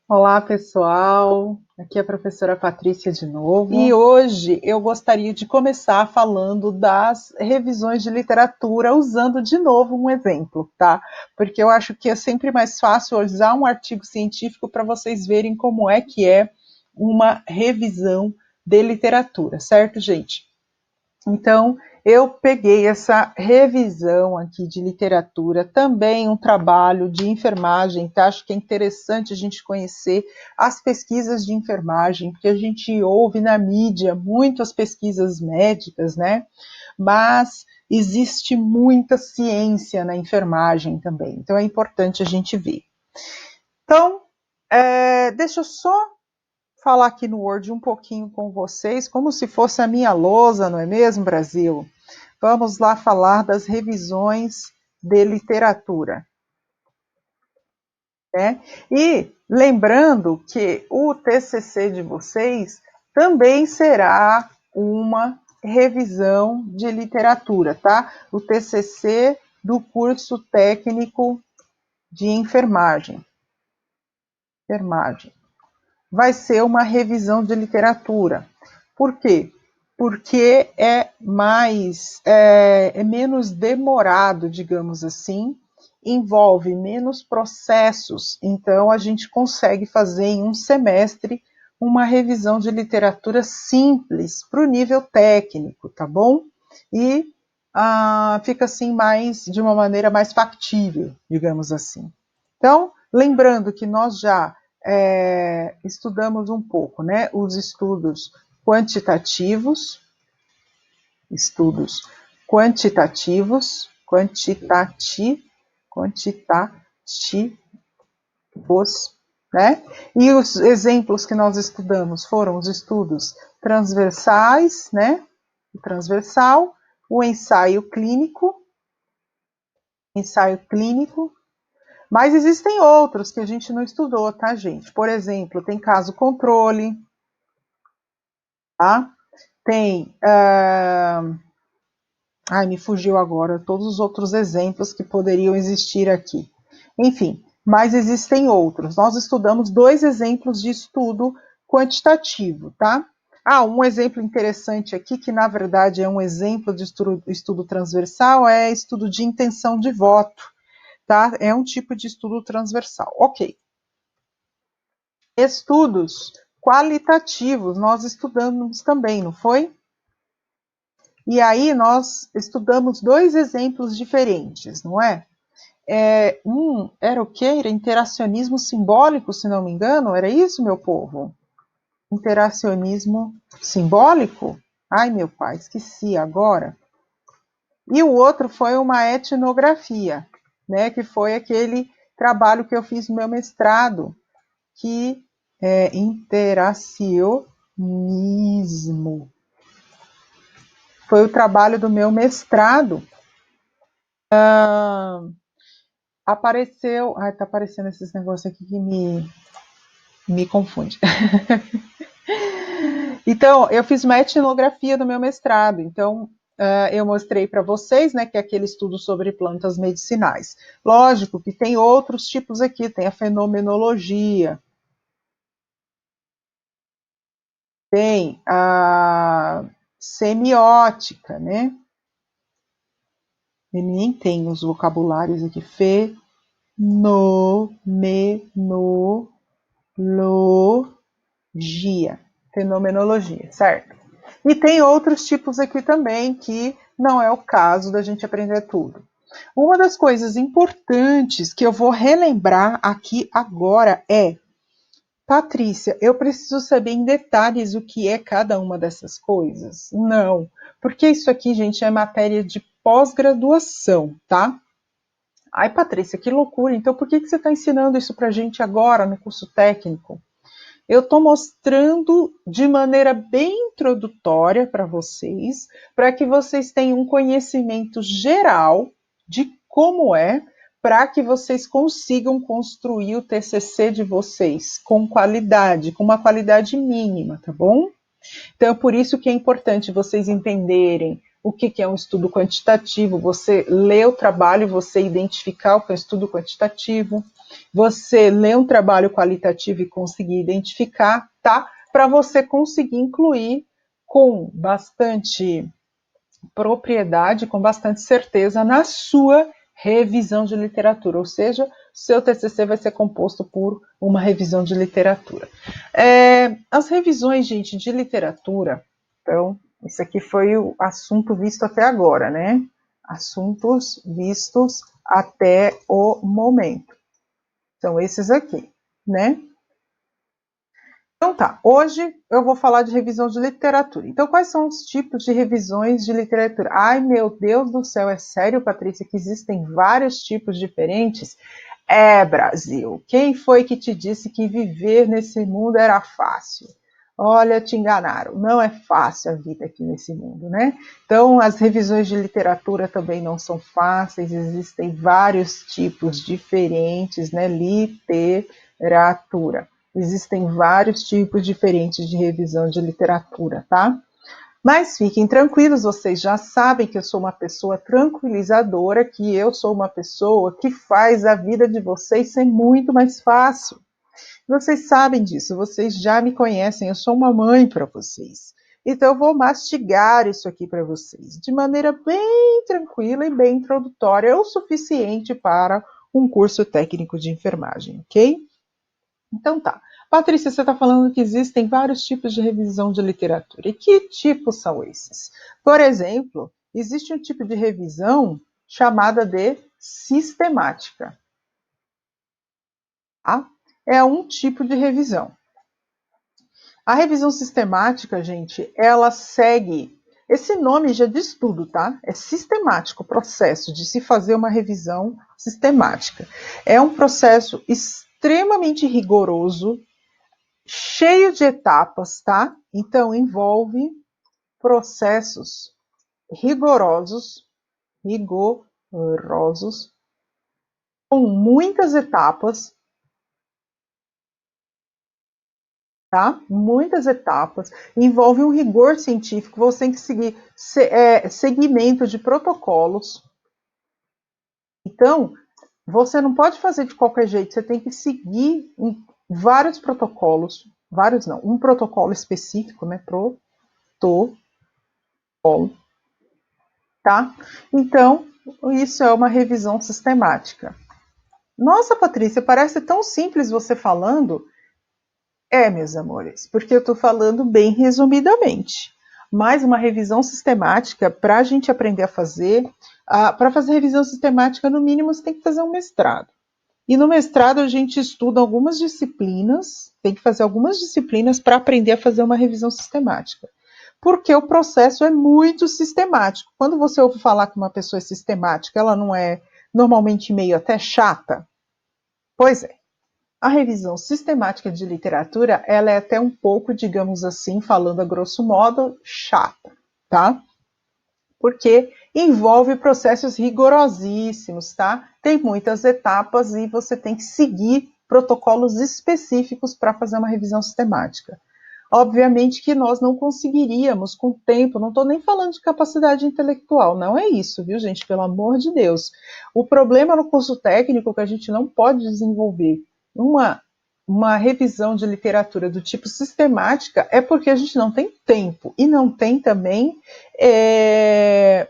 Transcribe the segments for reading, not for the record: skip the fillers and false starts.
Olá, pessoal. Aqui é a professora Patrícia de novo. E hoje eu gostaria de começar falando das revisões de literatura, usando de novo um exemplo, tá? Porque eu acho que é sempre mais fácil usar um artigo científico para vocês verem como é que é uma revisão de literatura, certo, gente? Então, eu peguei essa revisão aqui de literatura, também um trabalho de enfermagem, que acho que é interessante a gente conhecer as pesquisas de enfermagem, porque a gente ouve na mídia muitas pesquisas médicas, né? Mas existe muita ciência na enfermagem também, então é importante a gente ver. Então, deixa eu só falar aqui no Word um pouquinho com vocês, como se fosse a minha lousa, não é mesmo, Brasil? Vamos lá falar das revisões de literatura. Né? E lembrando que o TCC de vocês também será uma revisão de literatura, tá? O TCC do curso técnico de enfermagem. Vai ser uma revisão de literatura. Por quê? Porque é menos demorado, digamos assim, envolve menos processos, então a gente consegue fazer em um semestre uma revisão de literatura simples para o nível técnico, tá bom? E fica assim mais de uma maneira mais factível, digamos assim. Então, lembrando que nós já estudamos um pouco, né, os estudos quantitativos, né? E os exemplos que nós estudamos foram os estudos transversais, né? O transversal, o ensaio clínico, mas existem outros que a gente não estudou, tá, gente? Por exemplo, tem caso controle, tá? Tem. Ai, me fugiu agora todos os outros exemplos que poderiam existir aqui. Enfim, mas existem outros. Nós estudamos 2 exemplos de estudo quantitativo, tá? Um exemplo interessante aqui, que na verdade é um exemplo de estudo transversal, é estudo de intenção de voto, tá? É um tipo de estudo transversal. Ok. Estudos qualitativos, nós estudamos também, não foi? E aí nós estudamos 2 exemplos diferentes, não é? Um era o quê? Era interacionismo simbólico, se não me engano, era isso, meu povo? Interacionismo simbólico? Ai, meu pai, esqueci agora. E o outro foi uma etnografia, né? Que foi aquele trabalho que eu fiz no meu mestrado, que é interacionismo. Foi o trabalho do meu mestrado. Apareceu. Ai, tá aparecendo esses negócios aqui que me confunde. Então, eu fiz uma etnografia do meu mestrado. Então, eu mostrei para vocês, né, que é aquele estudo sobre plantas medicinais. Lógico que tem outros tipos aqui, tem a fenomenologia, tem a semiótica, né? Ele nem tem os vocabulários aqui. Fenomenologia, certo? E tem outros tipos aqui também que não é o caso da gente aprender tudo. Uma das coisas importantes que eu vou relembrar aqui agora é: Patrícia, eu preciso saber em detalhes o que é cada uma dessas coisas? Não, porque isso aqui, gente, é matéria de pós-graduação, tá? Ai, Patrícia, que loucura! Então, por que você está ensinando isso para a gente agora no curso técnico? Eu estou mostrando de maneira bem introdutória para que vocês tenham um conhecimento geral de como é, para que vocês consigam construir o TCC de vocês com qualidade, com uma qualidade mínima, tá bom? Então, é por isso que é importante vocês entenderem o que é um estudo quantitativo, você lê o trabalho, você identificar o que é um estudo quantitativo, você lê um trabalho qualitativo e conseguir identificar, tá? Para você conseguir incluir com bastante propriedade, com bastante certeza na sua revisão de literatura, ou seja, seu TCC vai ser composto por uma revisão de literatura. As revisões, gente, de literatura, então, esse aqui foi o assunto visto até agora, né? Assuntos vistos até o momento. São esses aqui, né? Então tá, hoje eu vou falar de revisão de literatura. Então, quais são os tipos de revisões de literatura? Ai, meu Deus do céu, é sério, Patrícia, que existem vários tipos diferentes? Brasil, quem foi que te disse que viver nesse mundo era fácil? Olha, te enganaram, não é fácil a vida aqui nesse mundo, né? Então, as revisões de literatura também não são fáceis, existem vários tipos diferentes, né? Literatura. Existem vários tipos diferentes de revisão de literatura, tá? Mas fiquem tranquilos, vocês já sabem que eu sou uma pessoa tranquilizadora, que eu sou uma pessoa que faz a vida de vocês ser muito mais fácil. Vocês sabem disso, vocês já me conhecem, eu sou uma mãe para vocês. Então eu vou mastigar isso aqui para vocês de maneira bem tranquila e bem introdutória, o suficiente para um curso técnico de enfermagem, ok? Então tá. Patrícia, você está falando que existem vários tipos de revisão de literatura. E que tipos são esses? Por exemplo, existe um tipo de revisão chamada de sistemática. Tá? É um tipo de revisão. A revisão sistemática, gente, ela segue. Esse nome já diz tudo, tá? É sistemático o processo de se fazer uma revisão sistemática. É um processo extremamente rigoroso, cheio de etapas, tá? Então, envolve processos rigorosos, com muitas etapas, tá? Muitas etapas, envolve um rigor científico, você tem que seguir segmento de protocolos. Então, você não pode fazer de qualquer jeito, você tem que seguir vários protocolos, vários não, um protocolo específico, né? Protocolo, tá? Então, isso é uma revisão sistemática. Nossa, Patrícia, parece tão simples você falando. Meus amores, porque eu estou falando bem resumidamente. Mas uma revisão sistemática, para a gente aprender a fazer, para fazer revisão sistemática, no mínimo, você tem que fazer um mestrado. E no mestrado a gente estuda algumas disciplinas, tem que fazer algumas disciplinas para aprender a fazer uma revisão sistemática. Porque o processo é muito sistemático. Quando você ouve falar que uma pessoa é sistemática, ela não é normalmente meio até chata? Pois é. A revisão sistemática de literatura, ela é até um pouco, digamos assim, falando a grosso modo, chata, tá? Porque envolve processos rigorosíssimos, tá? Tem muitas etapas e você tem que seguir protocolos específicos para fazer uma revisão sistemática. Obviamente que nós não conseguiríamos com o tempo, não estou nem falando de capacidade intelectual, não é isso, viu, gente? Pelo amor de Deus. O problema no curso técnico é que a gente não pode desenvolver uma revisão de literatura do tipo sistemática é porque a gente não tem tempo e não tem também,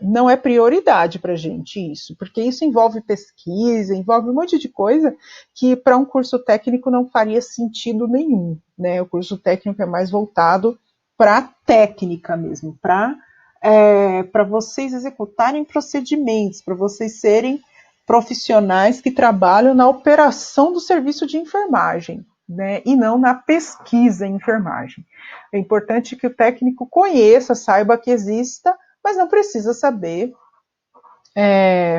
não é prioridade para a gente isso, porque isso envolve pesquisa, envolve um monte de coisa que para um curso técnico não faria sentido nenhum, né? O curso técnico é mais voltado para a técnica mesmo, para vocês executarem procedimentos, para vocês serem profissionais que trabalham na operação do serviço de enfermagem, né, e não na pesquisa em enfermagem. É importante que o técnico conheça, saiba que exista, mas não precisa saber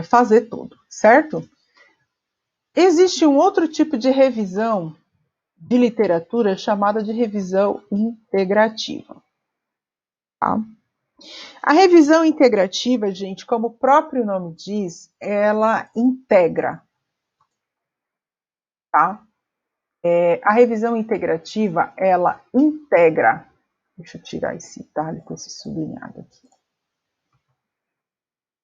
fazer tudo, certo? Existe um outro tipo de revisão de literatura chamada de revisão integrativa. Tá? A revisão integrativa, gente, como o próprio nome diz, ela integra, tá? A revisão integrativa, ela integra. Deixa eu tirar esse itálico, esse sublinhado aqui.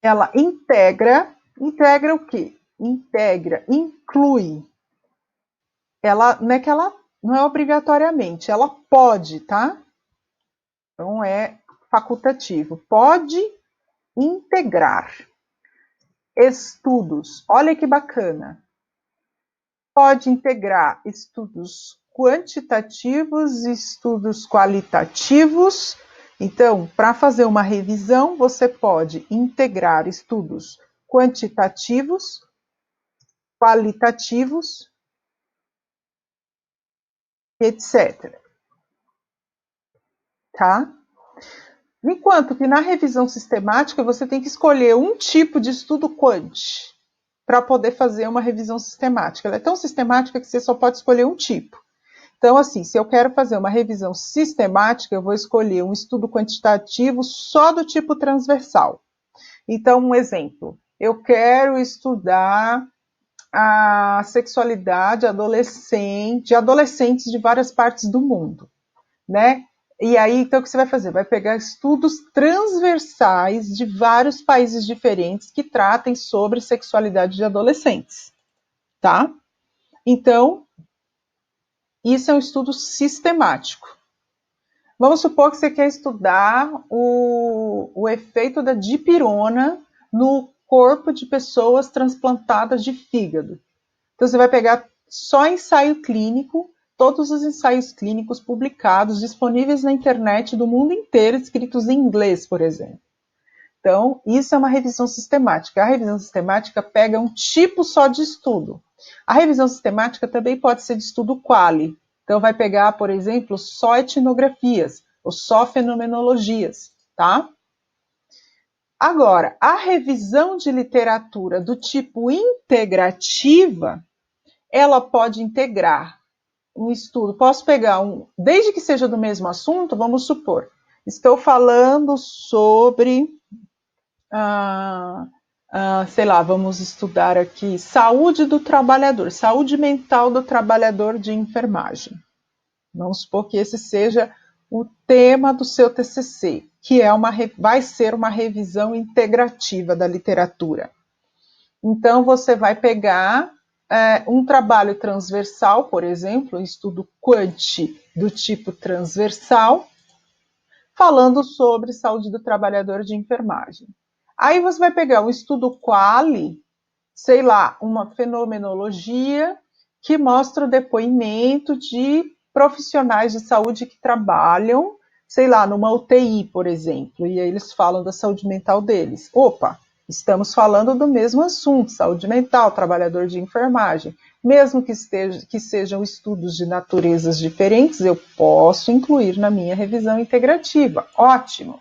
ela integra o quê? Integra, inclui. Ela não é que ela não é obrigatoriamente, ela pode, tá? Então é facultativo. Pode integrar estudos. Olha que bacana. Pode integrar estudos quantitativos e estudos qualitativos. Então, para fazer uma revisão, você pode integrar estudos quantitativos, qualitativos, etc. Tá? Enquanto que na revisão sistemática você tem que escolher um tipo de estudo quant para poder fazer uma revisão sistemática. Ela é tão sistemática que você só pode escolher um tipo. Então, assim, se eu quero fazer uma revisão sistemática, eu vou escolher um estudo quantitativo só do tipo transversal. Então, um exemplo, eu quero estudar a sexualidade de adolescentes de várias partes do mundo, né? E aí, então, o que você vai fazer? Vai pegar estudos transversais de vários países diferentes que tratem sobre sexualidade de adolescentes, tá? Então, isso é um estudo sistemático. Vamos supor que você quer estudar o efeito da dipirona no corpo de pessoas transplantadas de fígado. Então, você vai pegar só ensaio clínico, todos os ensaios clínicos publicados, disponíveis na internet do mundo inteiro, escritos em inglês, por exemplo. Então, isso é uma revisão sistemática. A revisão sistemática pega um tipo só de estudo. A revisão sistemática também pode ser de estudo quali. Então, vai pegar, por exemplo, só etnografias, ou só fenomenologias, tá? Agora, a revisão de literatura do tipo integrativa, ela pode integrar um estudo. Posso pegar desde que seja do mesmo assunto, vamos supor, estou falando sobre, sei lá, vamos estudar aqui, saúde do trabalhador, saúde mental do trabalhador de enfermagem. Vamos supor que esse seja o tema do seu TCC, que vai ser uma revisão integrativa da literatura. Então, você vai pegar um trabalho transversal, por exemplo, um estudo quant do tipo transversal, falando sobre saúde do trabalhador de enfermagem. Aí você vai pegar um estudo quali, sei lá, uma fenomenologia que mostra o depoimento de profissionais de saúde que trabalham, sei lá, numa UTI, por exemplo, e aí eles falam da saúde mental deles. Opa, estamos falando do mesmo assunto, saúde mental, trabalhador de enfermagem. Mesmo que sejam estudos de naturezas diferentes, eu posso incluir na minha revisão integrativa. Ótimo!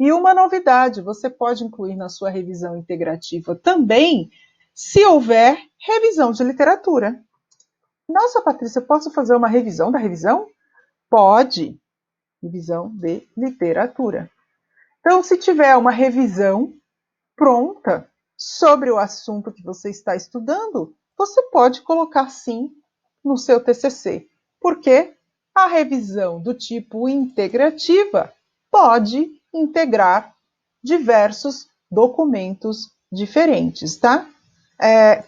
E uma novidade, você pode incluir na sua revisão integrativa também, se houver revisão de literatura. Nossa, Patrícia, eu posso fazer uma revisão da revisão? Pode. Revisão de literatura. Então, se tiver uma revisão pronta sobre o assunto que você está estudando, você pode colocar sim no seu TCC. Porque a revisão do tipo integrativa pode integrar diversos documentos diferentes, tá?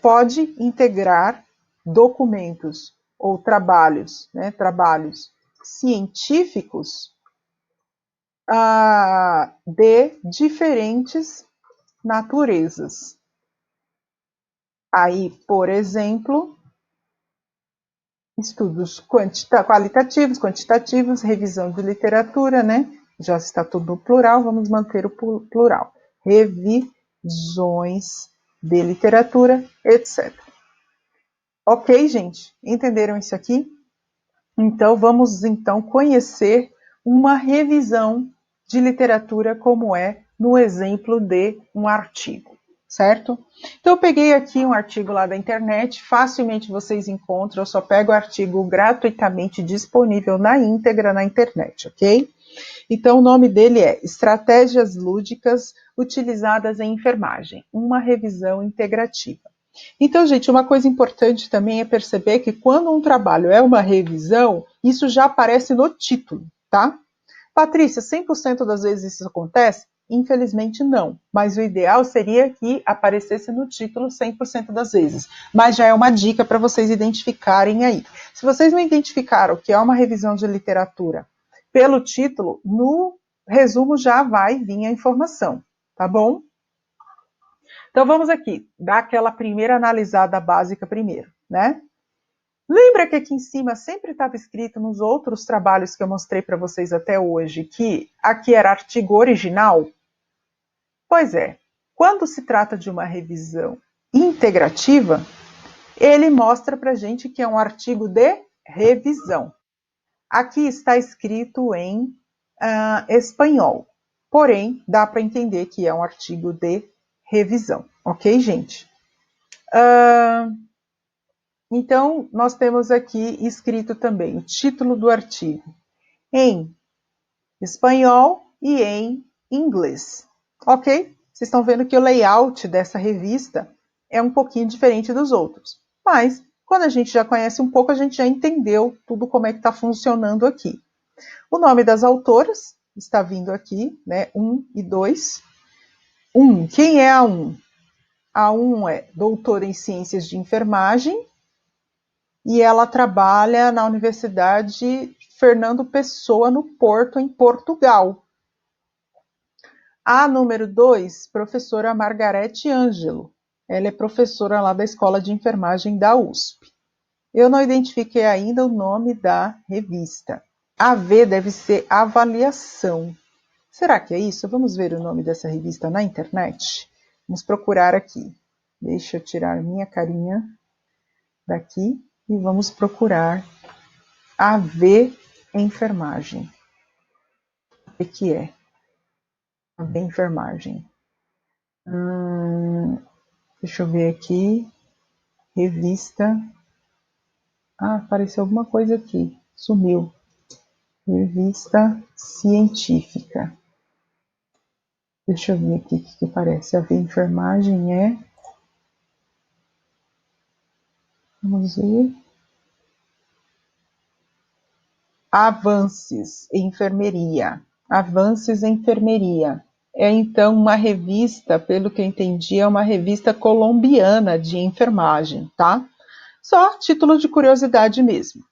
Pode integrar documentos ou trabalhos, né, trabalhos científicos de diferentes naturezas. Aí, por exemplo, estudos qualitativos, quantitativos, revisão de literatura, né? Já está tudo no plural, vamos manter o plural. Revisões de literatura, etc. Ok, gente? Entenderam isso aqui? Então, vamos então conhecer uma revisão de literatura como é no exemplo de um artigo, certo? Então, eu peguei aqui um artigo lá da internet, facilmente vocês encontram, eu só pego o artigo gratuitamente disponível na íntegra na internet, ok? Então, o nome dele é Estratégias Lúdicas Utilizadas em Enfermagem, uma revisão integrativa. Então, gente, uma coisa importante também é perceber que quando um trabalho é uma revisão, isso já aparece no título, tá? Patrícia, 100% das vezes isso acontece? Infelizmente não, mas o ideal seria que aparecesse no título 100% das vezes. Mas já é uma dica para vocês identificarem aí. Se vocês não identificaram que é uma revisão de literatura pelo título, no resumo já vai vir a informação, tá bom? Então vamos aqui, dar aquela primeira analisada básica primeiro, né? Lembra que aqui em cima sempre estava escrito nos outros trabalhos que eu mostrei para vocês até hoje que aqui era artigo original? Pois é, quando se trata de uma revisão integrativa, ele mostra para a gente que é um artigo de revisão. Aqui está escrito em espanhol, porém dá para entender que é um artigo de revisão, ok, gente? Então, nós temos aqui escrito também o título do artigo em espanhol e em inglês, ok? Vocês estão vendo que o layout dessa revista é um pouquinho diferente dos outros, mas quando a gente já conhece um pouco, a gente já entendeu tudo como é que está funcionando aqui. O nome das autoras está vindo aqui, né? 1 e 2. 1, quem é a 1? A 1 é doutora em Ciências de Enfermagem e ela trabalha na Universidade Fernando Pessoa, no Porto, em Portugal. A número 2, professora Margarete Ângelo. Ela é professora lá da Escola de Enfermagem da USP. Eu não identifiquei ainda o nome da revista. A V deve ser avaliação. Será que é isso? Vamos ver o nome dessa revista na internet? Vamos procurar aqui. Deixa eu tirar minha carinha daqui e vamos procurar AV Enfermagem. O que é? AV Enfermagem. Deixa eu ver aqui. Revista. Apareceu alguma coisa aqui. Sumiu. Revista científica. Deixa eu ver aqui o que parece. AV Enfermagem é... Vamos ver. Avances em Enfermeria. Avances em Enfermeria. É então uma revista, pelo que eu entendi, é uma revista colombiana de enfermagem, tá? Só título de curiosidade mesmo.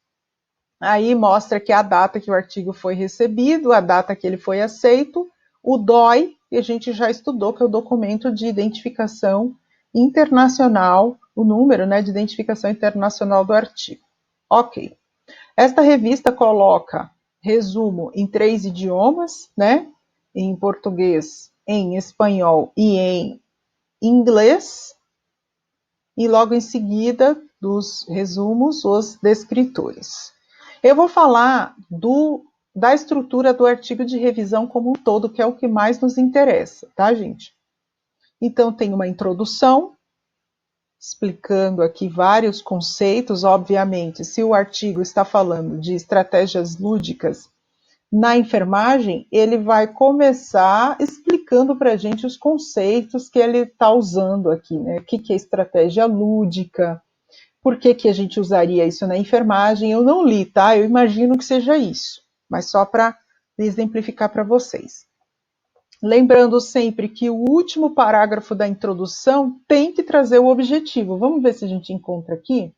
Aí mostra que a data que o artigo foi recebido, a data que ele foi aceito, o DOI, que a gente já estudou, que é o documento de identificação internacional, o número, né, de identificação internacional do artigo. Ok. Esta revista coloca resumo em 3 idiomas, né? Em português, em espanhol e em inglês. E logo em seguida dos resumos, os descritores. Eu vou falar da estrutura do artigo de revisão como um todo, que é o que mais nos interessa, tá, gente? Então, tem uma introdução, explicando aqui vários conceitos, obviamente, se o artigo está falando de estratégias lúdicas na enfermagem, ele vai começar explicando para a gente os conceitos que ele está usando aqui, né? O que é estratégia lúdica, por que a gente usaria isso na enfermagem? Eu não li, tá? Eu imagino que seja isso, mas só para exemplificar para vocês. Lembrando sempre que o último parágrafo da introdução tem que trazer o objetivo. Vamos ver se a gente encontra aqui.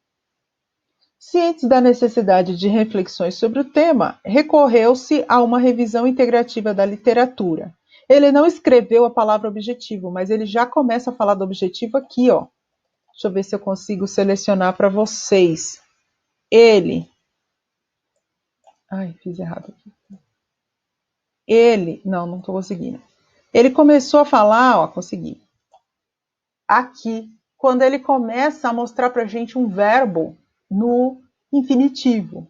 Cientes da necessidade de reflexões sobre o tema, recorreu-se a uma revisão integrativa da literatura. Ele não escreveu a palavra objetivo, mas ele já começa a falar do objetivo aqui, ó. Deixa eu ver se eu consigo selecionar para vocês. Ele. Ai, fiz errado aqui. Não estou conseguindo. Ele começou a falar, ó, consegui. Aqui, quando ele começa a mostrar para a gente um verbo no infinitivo.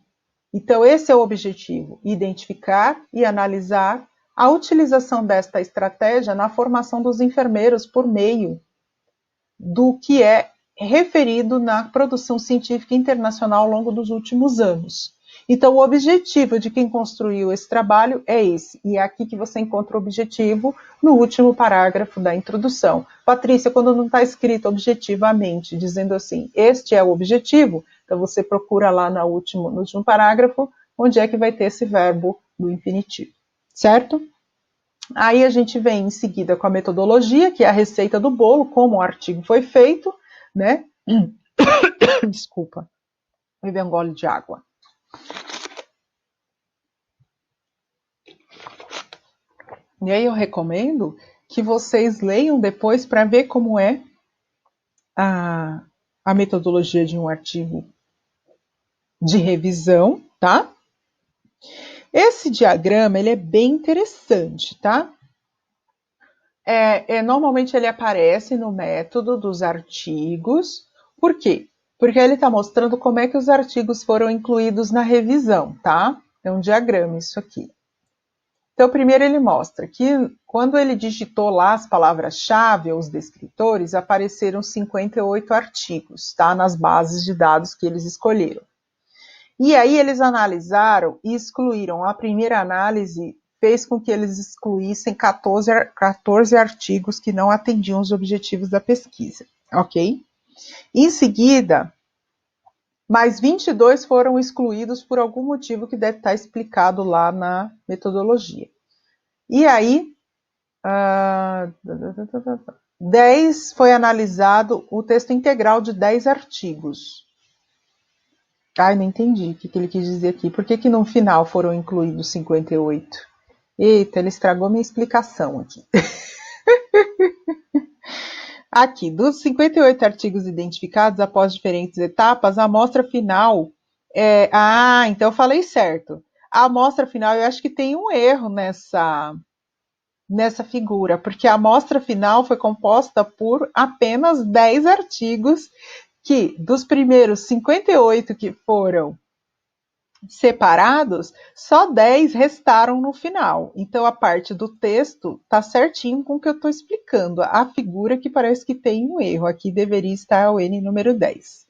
Então, esse é o objetivo: identificar e analisar a utilização desta estratégia na formação dos enfermeiros por meio do que é referido na produção científica internacional ao longo dos últimos anos. Então, o objetivo de quem construiu esse trabalho é esse, e é aqui que você encontra o objetivo no último parágrafo da introdução. Patrícia, quando não está escrito objetivamente, dizendo assim, este é o objetivo, então você procura lá no último parágrafo, onde é que vai ter esse verbo do infinitivo, certo? Aí a gente vem em seguida com a metodologia, que é a receita do bolo, como o artigo foi feito, né? Desculpa, vou beber um gole de água. E aí eu recomendo que vocês leiam depois para ver como é a metodologia de um artigo de revisão, tá? Esse diagrama ele é bem interessante, tá? Normalmente ele aparece no método dos artigos. Por quê? Porque ele está mostrando como é que os artigos foram incluídos na revisão, tá? É um diagrama isso aqui. Então, primeiro ele mostra que quando ele digitou lá as palavras-chave ou os descritores, apareceram 58 artigos, tá? Nas bases de dados que eles escolheram. E aí eles analisaram e excluíram. A primeira análise fez com que eles excluíssem 14 artigos que não atendiam os objetivos da pesquisa, ok? Em seguida, mais 22 foram excluídos por algum motivo que deve estar explicado lá na metodologia. E aí, 10 foi analisado o texto integral de 10 artigos. Ai, não entendi o que ele quis dizer aqui. Por que no final foram incluídos 58? Eita, ele estragou minha explicação aqui. Aqui, dos 58 artigos identificados após diferentes etapas, a amostra final... então eu falei certo. A amostra final, eu acho que tem um erro nessa figura, porque a amostra final foi composta por apenas 10 artigos que, dos primeiros 58 que foram separados, só 10 restaram no final. Então, a parte do texto está certinho com o que eu estou explicando. A figura que parece que tem um erro. Aqui deveria estar o N número 10.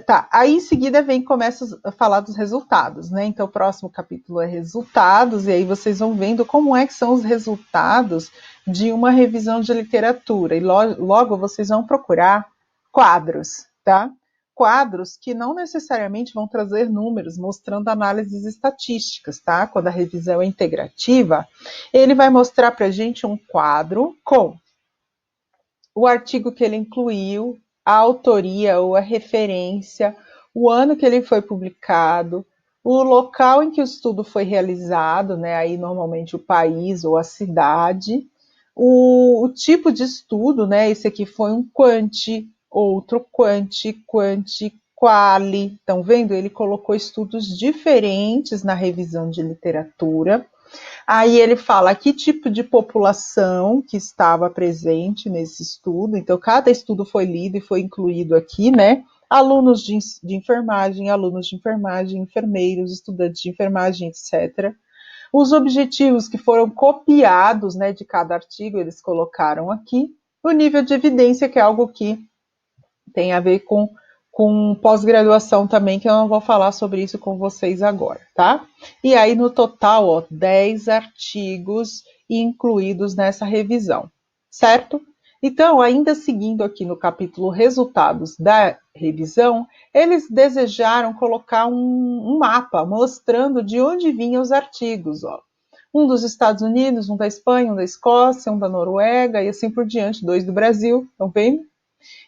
Tá, aí em seguida começa a falar dos resultados, né? Então o próximo capítulo é resultados, e aí vocês vão vendo como é que são os resultados de uma revisão de literatura. E logo vocês vão procurar quadros, tá? Quadros que não necessariamente vão trazer números, mostrando análises estatísticas, tá? Quando a revisão é integrativa, ele vai mostrar pra gente um quadro com o artigo que ele incluiu, a autoria ou a referência, o ano que ele foi publicado, o local em que o estudo foi realizado, né, aí normalmente o país ou a cidade, o tipo de estudo, né, esse aqui foi um quanti, outro quanti, quali, estão vendo? Ele colocou estudos diferentes na revisão de literatura. Aí ele fala que tipo de população que estava presente nesse estudo. Então, cada estudo foi lido e foi incluído aqui, né? Alunos de enfermagem, enfermeiros, estudantes de enfermagem, etc. Os objetivos que foram copiados, né, de cada artigo, eles colocaram aqui. O nível de evidência, que é algo que tem a ver com pós-graduação também, que eu não vou falar sobre isso com vocês agora, tá? E aí, no total, ó, 10 artigos incluídos nessa revisão, certo? Então, ainda seguindo aqui no capítulo resultados da revisão, eles desejaram colocar um mapa mostrando de onde vinham os artigos, ó. Um dos Estados Unidos, um da Espanha, um da Escócia, um da Noruega e assim por diante, 2 do Brasil, estão vendo?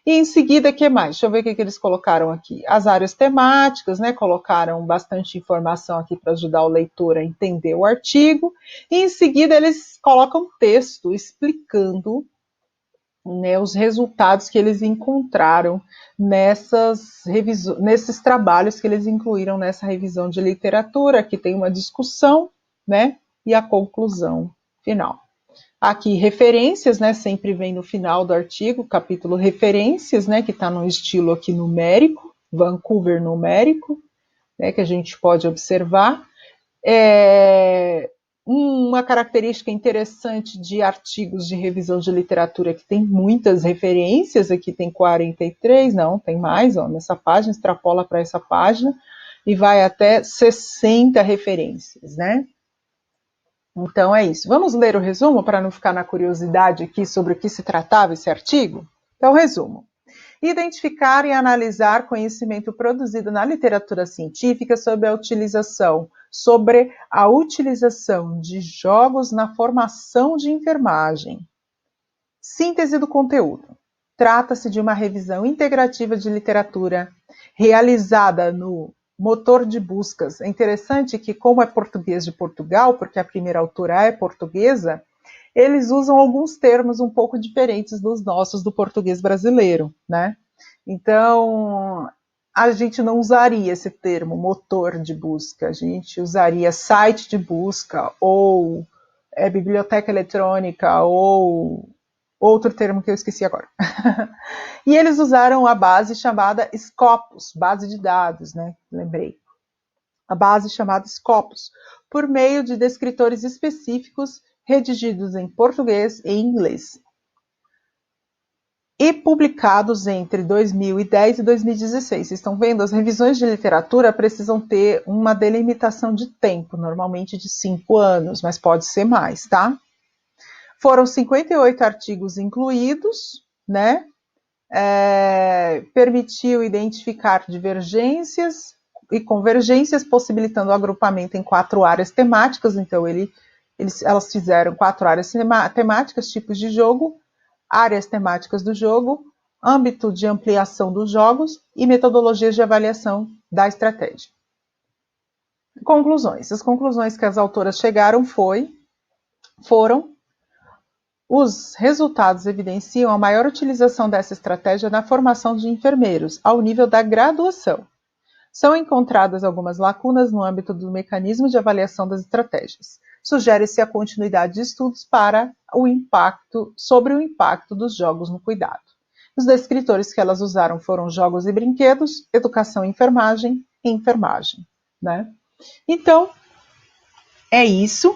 E em seguida, o que mais? Deixa eu ver o que eles colocaram aqui. As áreas temáticas, né? Colocaram bastante informação aqui para ajudar o leitor a entender o artigo. E em seguida, eles colocam texto explicando, né, os resultados que eles encontraram nesses trabalhos que eles incluíram nessa revisão de literatura, que tem uma discussão, né? E a conclusão final. Aqui, referências, né, sempre vem no final do artigo, capítulo referências, né, que está no estilo aqui numérico, Vancouver numérico, né, que a gente pode observar. Uma característica interessante de artigos de revisão de literatura que tem muitas referências, aqui tem 43, não, tem mais, ó, nessa página, extrapola para essa página, e vai até 60 referências, né? Então é isso. Vamos ler o resumo para não ficar na curiosidade aqui sobre o que se tratava esse artigo? Então, resumo. Identificar e analisar conhecimento produzido na literatura científica sobre a utilização de jogos na formação de enfermagem. Síntese do conteúdo. Trata-se de uma revisão integrativa de literatura realizada no motor de buscas. É interessante que, como é português de Portugal, porque a primeira autora é portuguesa, eles usam alguns termos um pouco diferentes dos nossos do português brasileiro, né? Então, a gente não usaria esse termo motor de busca, a gente usaria site de busca ou biblioteca eletrônica ou outro termo que eu esqueci agora. E eles usaram a base chamada Scopus, base de dados, né? Lembrei. A base chamada Scopus, por meio de descritores específicos redigidos em português e inglês. E publicados entre 2010 e 2016. Vocês estão vendo? As revisões de literatura precisam ter uma delimitação de tempo, normalmente de 5 anos, mas pode ser mais, tá? Foram 58 artigos incluídos, né? Permitiu identificar divergências e convergências, possibilitando o agrupamento em 4 áreas temáticas. Então, elas fizeram 4 áreas temáticas, tipos de jogo, áreas temáticas do jogo, âmbito de ampliação dos jogos e metodologias de avaliação da estratégia. Conclusões. As conclusões que as autoras chegaram foram: os resultados evidenciam a maior utilização dessa estratégia na formação de enfermeiros, ao nível da graduação. São encontradas algumas lacunas no âmbito do mecanismo de avaliação das estratégias. Sugere-se a continuidade de estudos sobre o impacto dos jogos no cuidado. Os descritores que elas usaram foram jogos e brinquedos, educação e enfermagem, né? Então, é isso.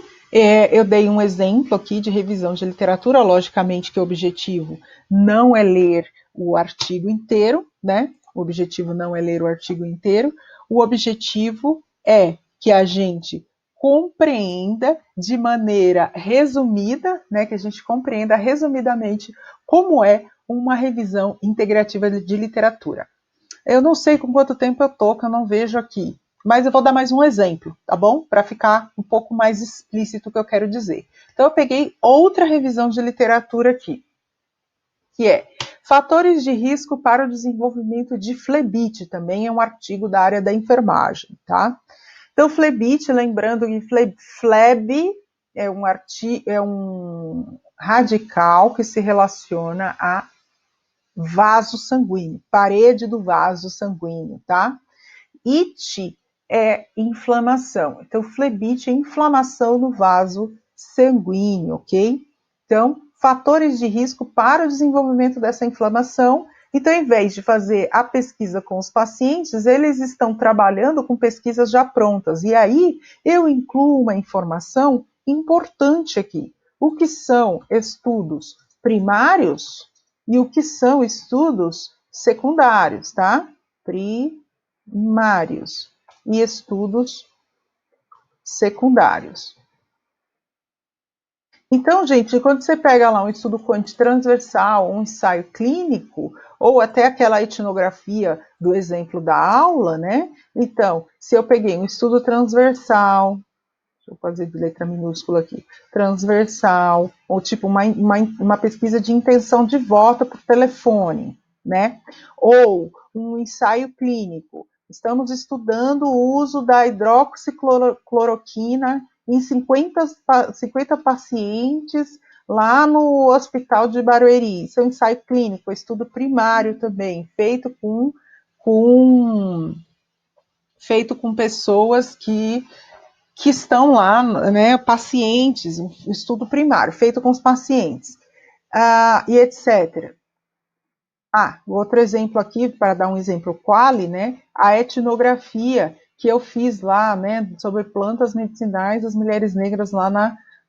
Eu dei um exemplo aqui de revisão de literatura, logicamente que o objetivo não é ler o artigo inteiro, né? O objetivo não é ler o artigo inteiro, o objetivo é que a gente compreenda de maneira resumida, né? Que a gente compreenda resumidamente como é uma revisão integrativa de literatura. Eu não sei com quanto tempo eu tô, que eu não vejo aqui. Mas eu vou dar mais um exemplo, tá bom? Para ficar um pouco mais explícito o que eu quero dizer. Então, eu peguei outra revisão de literatura aqui, que é Fatores de risco para o desenvolvimento de flebite, também é um artigo da área da enfermagem, tá? Então, flebite, lembrando que fleb é um radical que se relaciona a vaso sanguíneo, parede do vaso sanguíneo, tá? It é inflamação. Então, flebite é inflamação no vaso sanguíneo, ok? Então, fatores de risco para o desenvolvimento dessa inflamação. Então, em vez de fazer a pesquisa com os pacientes, eles estão trabalhando com pesquisas já prontas. E aí, eu incluo uma informação importante aqui. O que são estudos primários e o que são estudos secundários, tá? Primários e estudos secundários. Então, gente, quando você pega lá um estudo quantitransversal, um ensaio clínico, ou até aquela etnografia do exemplo da aula, né? Então, se eu peguei um estudo transversal, deixa eu fazer de letra minúscula aqui, transversal, ou tipo uma pesquisa de intenção de voto por telefone, né? Ou um ensaio clínico. Estamos estudando o uso da hidroxicloroquina em 50 pacientes lá no Hospital de Barueri. Isso é um ensaio clínico, estudo primário também, feito com pessoas que estão lá, né, pacientes, um estudo primário, feito com os pacientes, e etc. Outro exemplo aqui, para dar um exemplo quali, né, a etnografia que eu fiz lá, né, sobre plantas medicinais das mulheres negras lá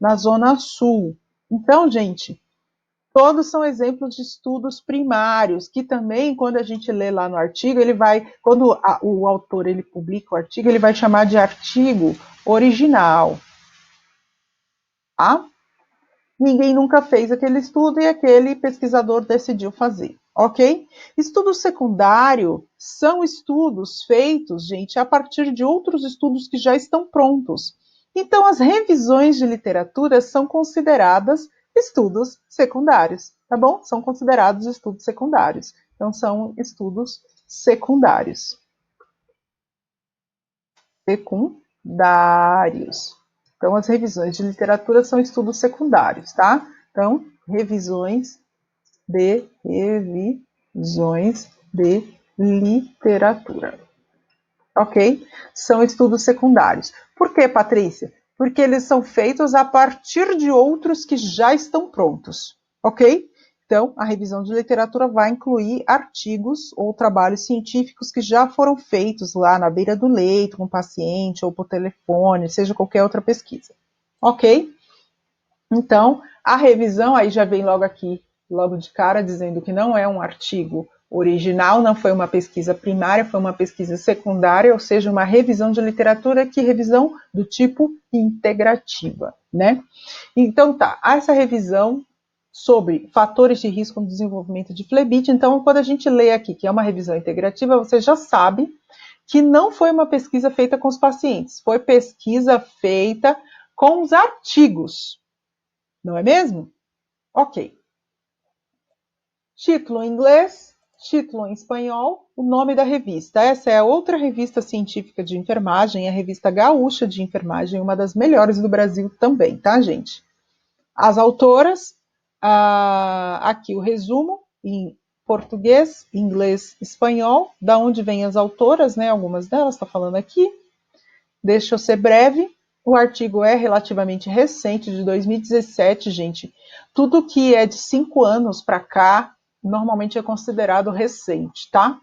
na Zona Sul. Então, gente, todos são exemplos de estudos primários, que também, quando a gente lê lá no artigo, quando o autor ele publica o artigo, ele vai chamar de artigo original. Tá? Ninguém nunca fez aquele estudo e aquele pesquisador decidiu fazer. ok? Estudo secundário são estudos feitos, gente, a partir de outros estudos que já estão prontos. Então, as revisões de literatura são consideradas estudos secundários, tá bom? São considerados estudos secundários. Então, são estudos secundários. Secundários. Então, as revisões de literatura são estudos secundários, tá? Então, revisões de literatura. Ok? São estudos secundários. Por que, Patrícia? Porque eles são feitos a partir de outros que já estão prontos. Ok? Então, a revisão de literatura vai incluir artigos ou trabalhos científicos que já foram feitos lá na beira do leito, com o paciente, ou por telefone, seja qualquer outra pesquisa. Ok? Então, a revisão aí já vem logo aqui, logo de cara, dizendo que não é um artigo original, não foi uma pesquisa primária, foi uma pesquisa secundária, ou seja, uma revisão de literatura, que revisão do tipo integrativa, né? Então tá, essa revisão sobre fatores de risco no desenvolvimento de flebite. Então, quando a gente lê aqui que é uma revisão integrativa, você já sabe que não foi uma pesquisa feita com os pacientes, foi pesquisa feita com os artigos, não é mesmo? Ok. Título em inglês, título em espanhol, o nome da revista. Essa é outra revista científica de enfermagem, a revista Gaúcha de Enfermagem, uma das melhores do Brasil também, tá, gente? As autoras, aqui o resumo em português, inglês, espanhol, da onde vêm as autoras, né? Algumas delas está falando aqui. Deixa eu ser breve. O artigo é relativamente recente, de 2017, gente. Tudo que é de 5 anos para cá, normalmente é considerado recente, tá?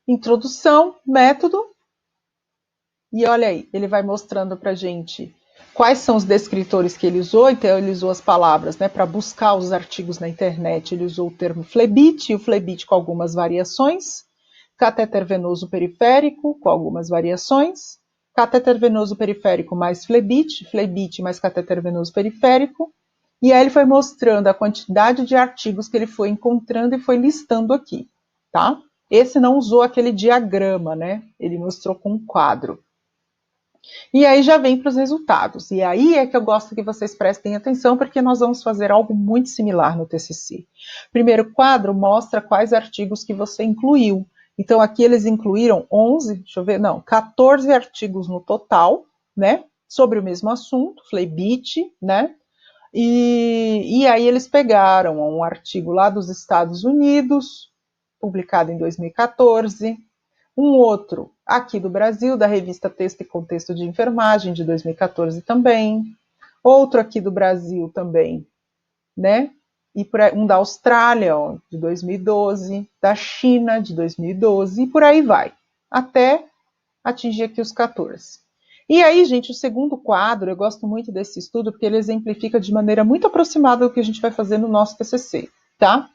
Introdução, método. E olha aí, ele vai mostrando para gente quais são os descritores que ele usou. Então, ele usou as palavras, né, para buscar os artigos na internet. Ele usou o termo flebite, e o flebite com algumas variações. Catéter venoso periférico, com algumas variações. Catéter venoso periférico mais flebite, flebite mais catéter venoso periférico. E aí ele foi mostrando a quantidade de artigos que ele foi encontrando e foi listando aqui, tá? Esse não usou aquele diagrama, né? Ele mostrou com um quadro. E aí já vem para os resultados. E aí é que eu gosto que vocês prestem atenção, porque nós vamos fazer algo muito similar no TCC. Primeiro quadro mostra quais artigos que você incluiu. Então aqui eles incluíram 11, deixa eu ver, não, 14 artigos no total, né? Sobre o mesmo assunto, flebite, né? E aí eles pegaram um artigo lá dos Estados Unidos, publicado em 2014, um outro aqui do Brasil, da revista Texto e Contexto de Enfermagem, de 2014 também. Outro aqui do Brasil também, né? E um da Austrália, ó, de 2012, da China, de 2012, e por aí vai, até atingir aqui os 14. E aí, gente, o segundo quadro, eu gosto muito desse estudo, porque ele exemplifica de maneira muito aproximada o que a gente vai fazer no nosso TCC, tá?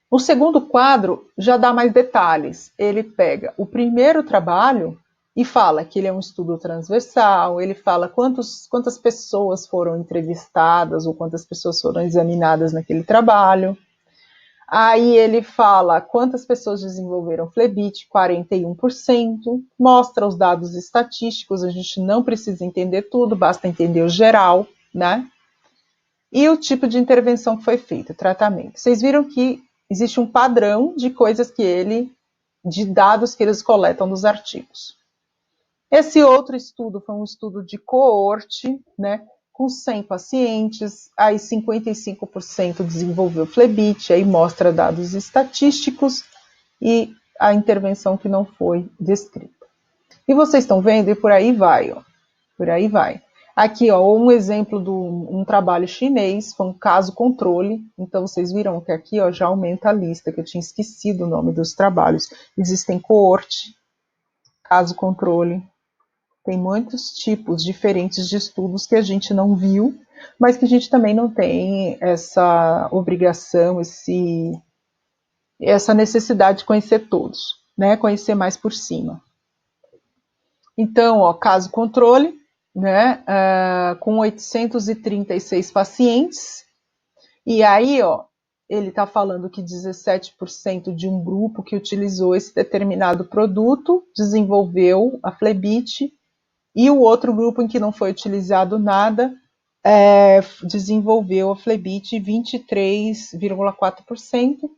O segundo quadro já dá mais detalhes. Ele pega o primeiro trabalho e fala que ele é um estudo transversal, ele fala quantas pessoas foram entrevistadas ou quantas pessoas foram examinadas naquele trabalho. Aí ele fala quantas pessoas desenvolveram flebite, 41%, mostra os dados estatísticos, a gente não precisa entender tudo, basta entender o geral, né? E o tipo de intervenção que foi feita, tratamento. Vocês viram que existe um padrão de de dados que eles coletam dos artigos. Esse outro estudo foi um estudo de coorte, né, com 100 pacientes, aí 55% desenvolveu flebite, aí mostra dados estatísticos e a intervenção que não foi descrita. E vocês estão vendo, e por aí vai, ó, por aí vai. Aqui, ó, um exemplo de um trabalho chinês, foi um caso controle. Então, vocês viram que aqui, ó, já aumenta a lista, que eu tinha esquecido o nome dos trabalhos. Existem coorte, caso controle. Tem muitos tipos diferentes de estudos que a gente não viu, mas que a gente também não tem essa obrigação, essa necessidade de conhecer todos, né? Conhecer mais por cima. Então, ó, caso controle, né, com 836 pacientes, e aí, ó, ele está falando que 17% de um grupo que utilizou esse determinado produto desenvolveu a flebite, e o outro grupo em que não foi utilizado nada desenvolveu a flebite 23,4%.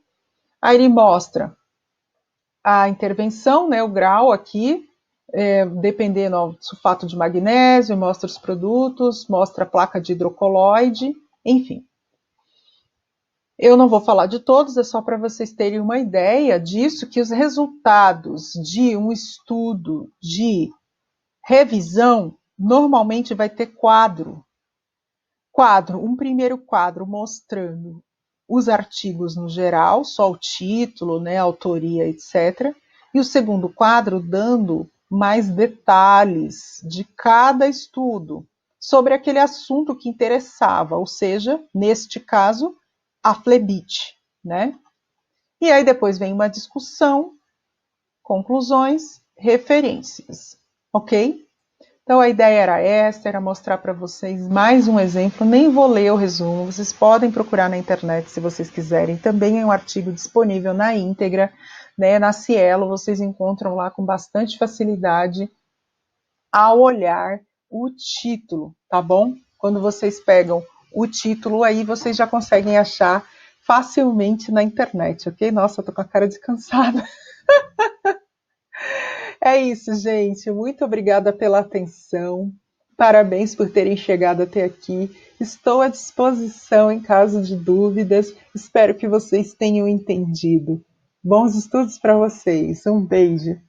Aí ele mostra a intervenção, né, o grau aqui, dependendo do sulfato de magnésio, mostra os produtos, mostra a placa de hidrocoloide, enfim. Eu não vou falar de todos, é só para vocês terem uma ideia disso, que os resultados de um estudo de revisão normalmente vai ter um primeiro quadro mostrando os artigos no geral, só o título, né, a autoria, etc. E o segundo quadro dando mais detalhes de cada estudo sobre aquele assunto que interessava, ou seja, neste caso, a flebite, né? E aí depois vem uma discussão, conclusões, referências, ok? Então a ideia era essa, era mostrar para vocês mais um exemplo. Nem vou ler o resumo, vocês podem procurar na internet se vocês quiserem. Também é um artigo disponível na íntegra, né, na Cielo, vocês encontram lá com bastante facilidade ao olhar o título, tá bom? Quando vocês pegam o título, aí vocês já conseguem achar facilmente na internet, ok? Nossa, eu tô com a cara de cansada. É isso, gente. Muito obrigada pela atenção. Parabéns por terem chegado até aqui. Estou à disposição em caso de dúvidas. Espero que vocês tenham entendido. Bons estudos para vocês. Um beijo.